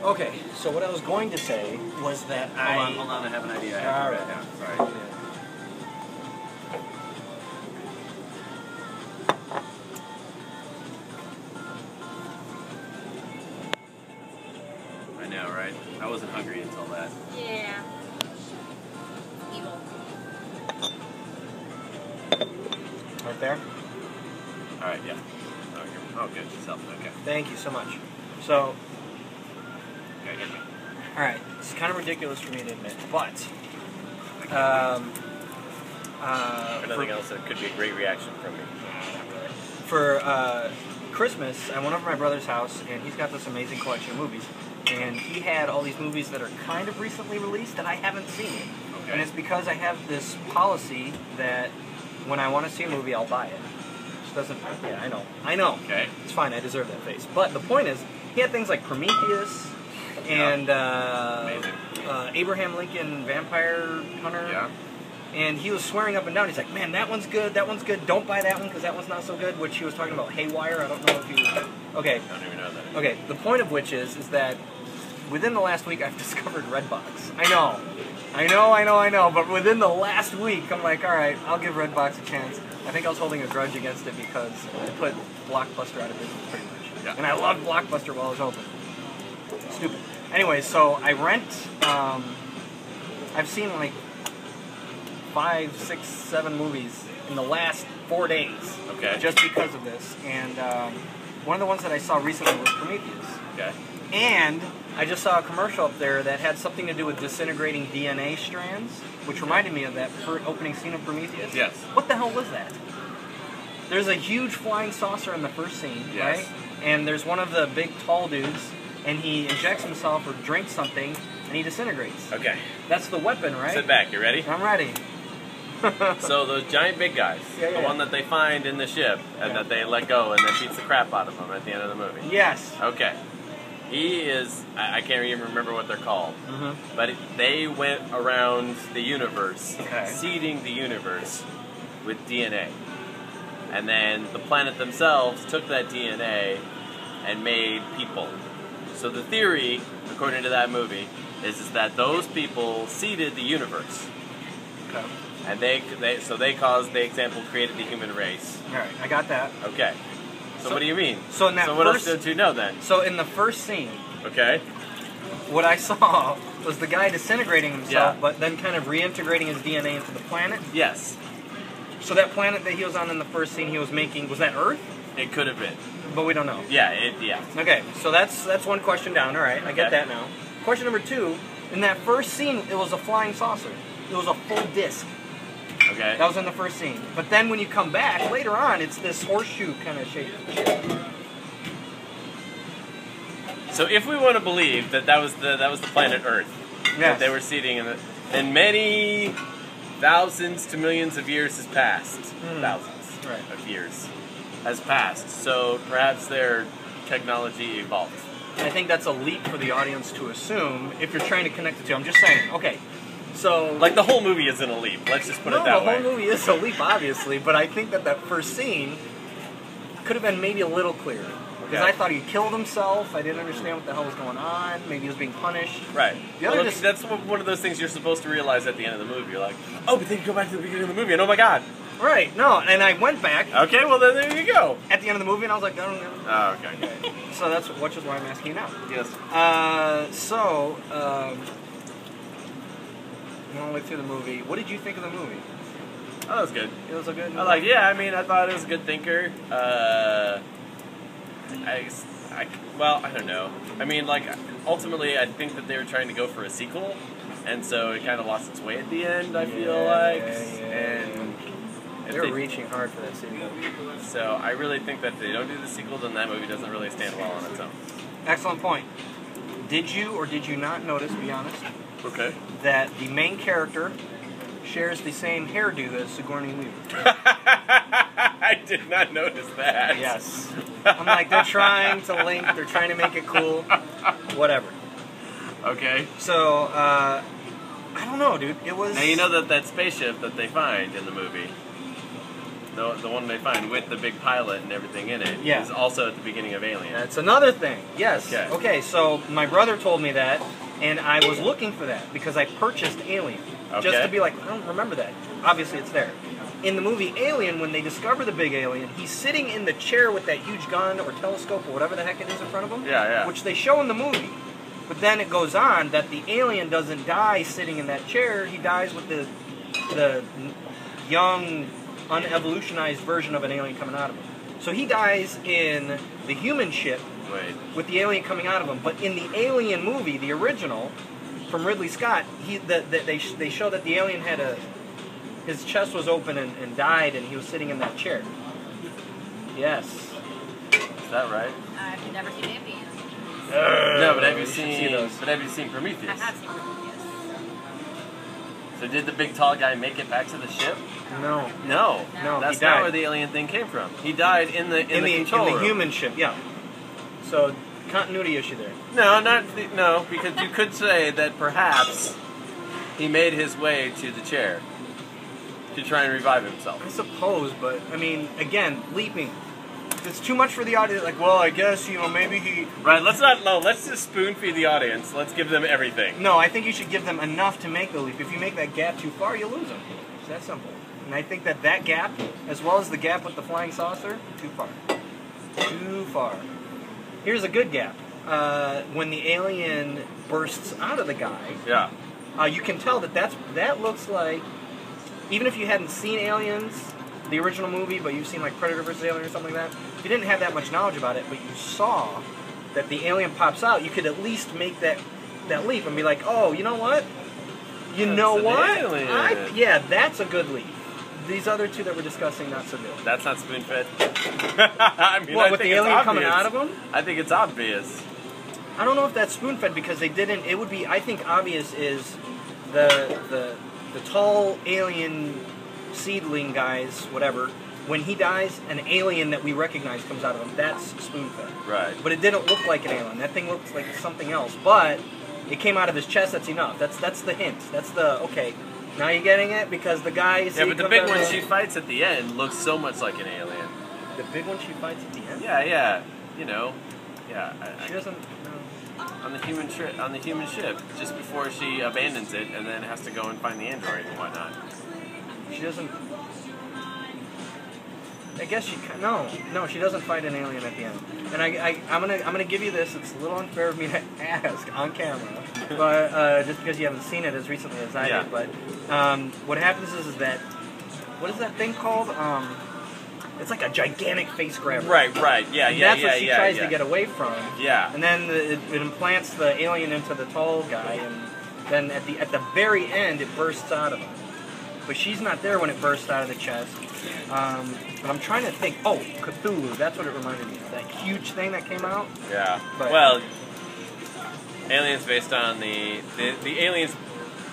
Okay, so what I was going to say was that Hold on, I have an idea. I have to write down. Sorry. I know, right? I wasn't hungry until that. Yeah. Evil. Right there? Alright, yeah. Oh, good. Okay. Thank you so much. So, Okay, hit me. alright, it's kind of ridiculous for me to admit, but For nothing else, it could be a great reaction from me. for Christmas, I went over to my brother's house, and he's got this amazing collection of movies, and he had all these movies that are kind of recently released that I haven't seen. Okay. And it's because I have this policy that when I want to see a movie, I'll buy it. Which doesn't, yeah, I know. Okay. It's fine, I deserve that face. But the point is, he had things like Prometheus, and Abraham Lincoln Vampire Hunter. Yeah. And he was swearing up and down. He's like, man, that one's good, don't buy that one because that one's not so good, which he was talking about Haywire. I don't know if you... Okay. I don't even know that. Okay, the point of which is that within the last week I've discovered Redbox. I know, but within the last week I'm like, alright, I'll give Redbox a chance. I think I was holding a grudge against it because it put Blockbuster out of business pretty much. Yeah. And I loved Blockbuster while it was open. Stupid. Anyway, so I rent, I've seen like 5, 6, 7 movies in the last 4 days. Okay. Just because of this. And one of the ones that I saw recently was Prometheus. Okay. And I just saw a commercial up there that had something to do with disintegrating DNA strands, which reminded me of that opening scene of Prometheus. Yes. What the hell was that? There's a huge flying saucer in the first scene, Yes. right? And there's one of the big tall dudes, and he injects himself or drinks something, and he disintegrates. Okay. That's the weapon, right? Sit back. You ready? I'm ready. So those giant big guys, Yeah, the one that they find in the ship and that they let go and then beats the crap out of them at the end of the movie. Yes. Okay. He is, I can't even remember what they're called, but they went around the universe, seeding the universe with DNA. And then the planet themselves took that DNA and made people. So the theory, according to that movie, is that those people seeded the universe. Okay. And they caused, the example created the human race. All right, I got that. Okay. So what do you mean? So in that what else did you know then? So in the first scene, Okay. what I saw was the guy disintegrating himself, Yeah. but then kind of reintegrating his DNA into the planet. Yes. So that planet that he was on in the first scene he was making, was that Earth? It could have been. But we don't know. Yeah. Okay, so that's one question down. All right, I get Okay. that now. Question number 2, in that first scene, it was a flying saucer. It was a full disc. Okay. That was in the first scene. But then when you come back, later on, it's this horseshoe kind of shape. So if we want to believe that that was the planet Earth, that they were seeding in it, then many thousands to millions of years has passed. Thousands of years has passed. So perhaps their technology evolved. I think that's a leap for the audience to assume if you're trying to connect the two. I'm just saying, okay, so... Like the whole movie isn't a leap, let's just put it that way. No, the whole movie is a leap, obviously, but I think that first scene could have been maybe a little clearer. Because I thought he killed himself, I didn't understand what the hell was going on, maybe he was being punished. Right. The other That's one of those things you're supposed to realize at the end of the movie. You're like, oh, but then you go back to the beginning of the movie and oh my god. Right, no, and I went back... Okay, well then there you go. At the end of the movie, and I was like, I don't know. Oh, okay. So that's which is why I'm asking you now. Yes. Going all the way through the movie, what did you think of the movie? Oh, that was good. It was a good movie? I thought it was a good thinker. I don't know. I mean, like, ultimately, I think that they were trying to go for a sequel, and so it kind of lost its way at the end, I feel like. And they were reaching hard for that sequel. So I really think that if they don't do the sequel, then that movie doesn't really stand well on its own. Excellent point. Did you or did you not notice, be honest, Okay. that the main character shares the same hairdo as Sigourney Weaver? I did not notice that. Yes. I'm like, they're trying to link, they're trying to make it cool, whatever. Okay. So, I don't know, dude. It was... Now, you know that spaceship that they find in the movie, the one they find with the big pilot and everything in it, Yeah. is also at the beginning of Alien. That's another thing. Yes. Okay. So my brother told me that, and I was looking for that because I purchased Alien just Okay. to be like, I don't remember that. Obviously, it's there. In the movie Alien, when they discover the big alien, he's sitting in the chair with that huge gun or telescope or whatever the heck it is in front of him. Yeah. Which they show in the movie. But then it goes on that the alien doesn't die sitting in that chair. He dies with the young, unevolutionized version of an alien coming out of him. So he dies in the human ship with the alien coming out of him. But in the Alien movie, the original, from Ridley Scott, they show that the alien had his chest was open and died, and he was sitting in that chair. Yes. Is that right? I've never seen Alien. No, but have you see those? seen I Prometheus? have seen Prometheus. So did the big tall guy make it back to the ship? No. No. No, That's he died. not where the alien thing came from. He died in the control room. human ship. Yeah. So continuity issue there. No, because you could say that perhaps he made his way to the chair to try and revive himself. I suppose, but I mean, again, leaping. It's too much for the audience. Like, well, I guess maybe he. Right. Let's just spoon feed the audience. Let's give them everything. No, I think you should give them enough to make the leap. If you make that gap too far, you lose them. It's that simple. And I think that gap, as well as the gap with the flying saucer, too far. Too far. Here's a good gap. When the alien bursts out of the guy, Yeah. you can tell that looks like, even if you hadn't seen Aliens, the original movie, but you've seen like Predator vs. Alien or something like that, if you didn't have that much knowledge about it, but you saw that the alien pops out, you could at least make that leap and be like, oh, you know what? Yeah, that's a good leap. These other two that we're discussing, not so good. That's not spoon fed. I mean, What, with the alien coming out of them? I think it's obvious. I don't know if that's spoon fed because they didn't. It would be. I think obvious is the tall alien seedling guys, whatever. When he dies, an alien that we recognize comes out of him. That's spoon fed. Right. But it didn't look like an alien. That thing looked like something else. But it came out of his chest. That's enough. That's the hint. That's the okay. Now you're getting it because the guy. Yeah, but the big one she fights at the end looks so much like an alien. The big one she fights at the end. Yeah. You know. Yeah. She doesn't. On the human ship, just before she abandons it, and then has to go and find the android and whatnot. She doesn't. I guess she no, she doesn't fight an alien at the end. And I'm gonna give you this. It's a little unfair of me to ask on camera, but just because you haven't seen it as recently as I did. But what happens is that what is that thing called? It's like a gigantic face grabber. Right. Yeah. And that's what she tries to get away from. Yeah. And then it implants the alien into the tall guy, and then at the very end it bursts out of him. But she's not there when it bursts out of the chest. But I'm trying to think. Oh, Cthulhu. That's what it reminded me of. That huge thing that came out. Yeah. But, well, Aliens based on the Aliens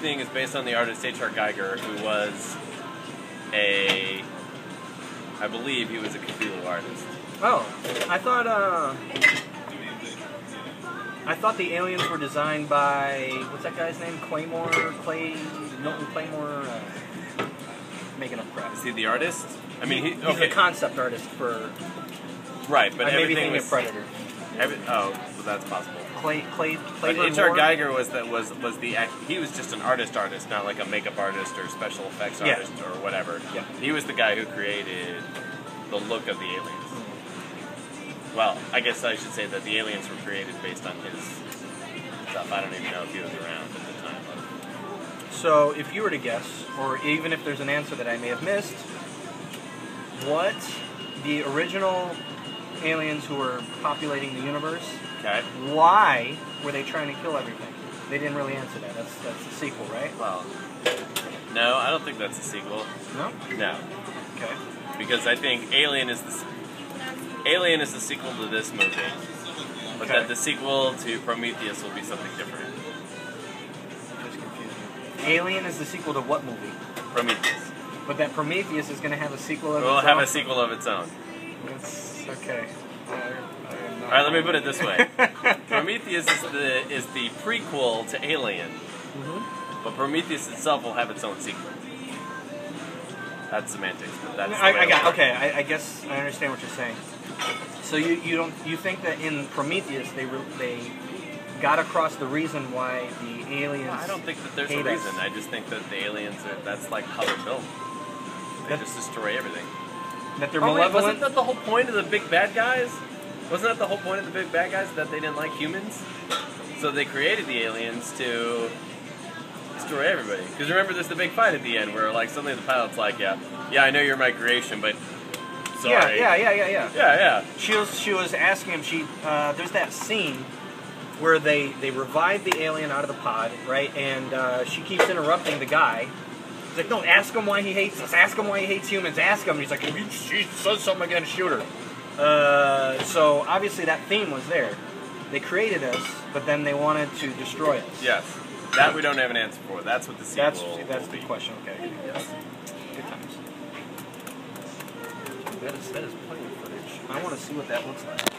thing is based on the artist H.R. Geiger, who was I believe he was a Cthulhu artist. Oh, I thought the aliens were designed by what's that guy's name? Milton Claymore. Making up crap. Is he the artist? I mean, he's the concept artist for. Right, but I may be everything thinking was of Predator. Oh, well, that's possible. But H.R. Geiger was he was just an artist, not like a makeup artist or special effects artist or whatever. Yeah. He was the guy who created the look of the aliens. Well, I guess I should say that the aliens were created based on his stuff. I don't even know if he was around at the time. So, if you were to guess, or even if there's an answer that I may have missed, what the original aliens who were populating the universe, why were they trying to kill everything? They didn't really answer that. That's the sequel, right? Well, no, I don't think that's a sequel. No? No. Okay. Because I think Alien is the sequel to this movie, but that the sequel to Prometheus will be something different. Just confused me. Alien is the sequel to what movie? Prometheus. But that Prometheus is going to have a sequel of its own? It will have a sequel of its own. It's okay. All right, let me put it this way. Prometheus is the prequel to Alien, but Prometheus itself will have its own sequel. That's semantics, but that's I guess I understand what you're saying. So you think that in Prometheus they got across the reason why the aliens? I don't think that there's a reason. I just think that the aliens that's like how they're built. They just destroy everything. That they're malevolent. Wasn't that the whole point of the big bad guys? Wasn't that the whole point of the big bad guys, that they didn't like humans? So they created the aliens to destroy everybody. Because remember, there's the big fight at the end where like suddenly the pilot's like, yeah, I know you're my creation, but sorry. Yeah. She was asking him. There's that scene where they revive the alien out of the pod, right? And she keeps interrupting the guy. He's like, no, ask him why he hates us. Ask him why he hates humans. Ask him. And he's like, if she says something again, shoot her. So obviously that theme was there. They created us, but then they wanted to destroy us. Yes. That we don't have an answer for. That's what the sequel That's will the be. question. Okay. Yes. Good times. That is plenty of footage. I want to see what that looks like.